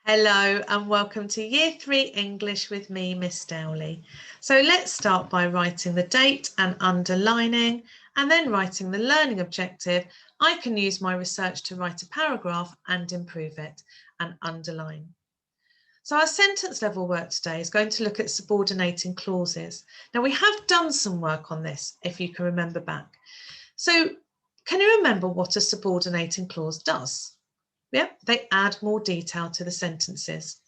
Hello and welcome to Year 3 English with me, Miss Dowley. So let's start by writing the date and underlining and then writing the learning objective. I can use my research to write a paragraph and improve it and underline. So our sentence level work today is going to look at subordinating clauses. Now we have done some work on this if you can remember back. So can you remember what a subordinating clause does? Yep, they add more detail to the sentences.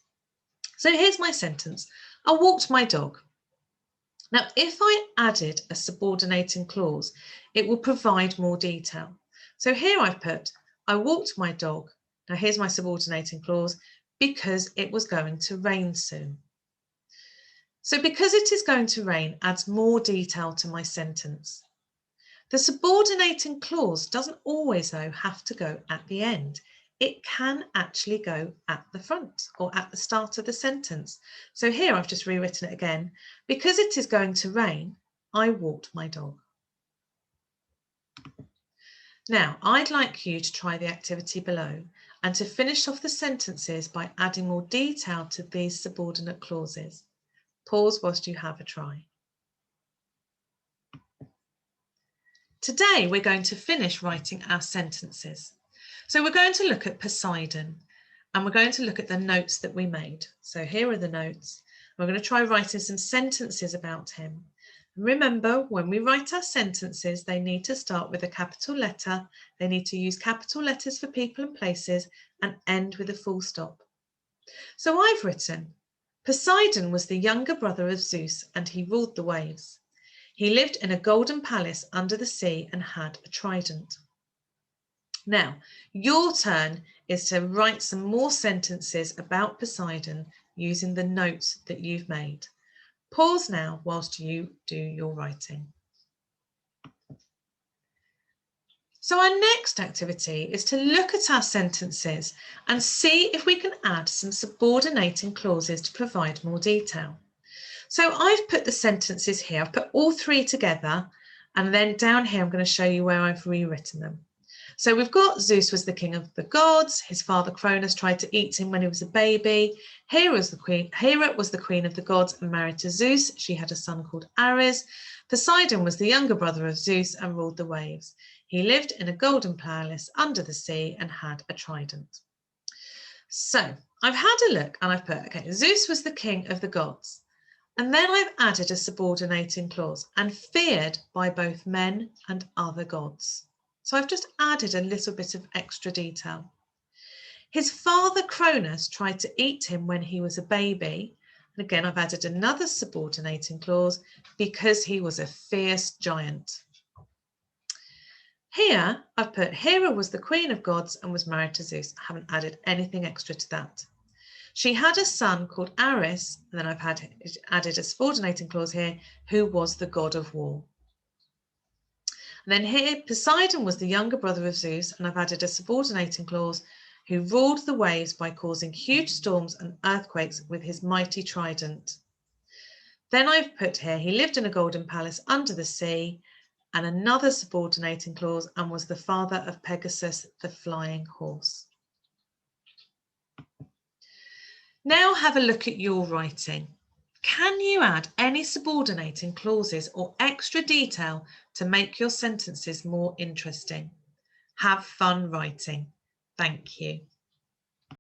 So here's my sentence. I walked my dog. Now, if I added a subordinating clause, it will provide more detail. So here I've put, I walked my dog. Now here's my subordinating clause, because it was going to rain soon. So because it is going to rain adds more detail to my sentence. The subordinating clause doesn't always, though, have to go at the end. It can actually go at the front or at the start of the sentence. So here I've just rewritten it again. Because it is going to rain, I walked my dog. Now, I'd like you to try the activity below and to finish off the sentences by adding more detail to these subordinate clauses. Pause whilst you have a try. Today, we're going to finish writing our sentences. So we're going to look at Poseidon and we're going to look at the notes that we made. So here are the notes. We're going to try writing some sentences about him. Remember, when we write our sentences, they need to start with a capital letter. They need to use capital letters for people and places and end with a full stop. So I've written, Poseidon was the younger brother of Zeus and he ruled the waves. He lived in a golden palace under the sea and had a trident. Now, your turn is to write some more sentences about Poseidon using the notes that you've made. Pause now whilst you do your writing. So our next activity is to look at our sentences and see if we can add some subordinating clauses to provide more detail. So I've put the sentences here, I've put all three together, and then down here I'm going to show you where I've rewritten them. So we've got Zeus was the king of the gods, his father Cronus tried to eat him when he was a baby, Hera was the queen of the gods and married to Zeus, she had a son called Ares, Poseidon was the younger brother of Zeus and ruled the waves. He lived in a golden palace under the sea and had a trident. So I've had a look and I've put, okay, Zeus was the king of the gods. And then I've added a subordinating clause and feared by both men and other gods. So I've just added a little bit of extra detail. His father Cronus tried to eat him when he was a baby. And again, I've added another subordinating clause because he was a fierce giant. Here I've put Hera was the queen of gods and was married to Zeus. I haven't added anything extra to that. She had a son called Ares, and then I've added a subordinating clause here, who was the god of war. And then here, Poseidon was the younger brother of Zeus, and I've added a subordinating clause, who ruled the waves by causing huge storms and earthquakes with his mighty trident. Then I've put here, he lived in a golden palace under the sea, and another subordinating clause, and was the father of Pegasus, the flying horse. Now have a look at your writing. Can you add any subordinating clauses or extra detail to make your sentences more interesting? Have fun writing. Thank you.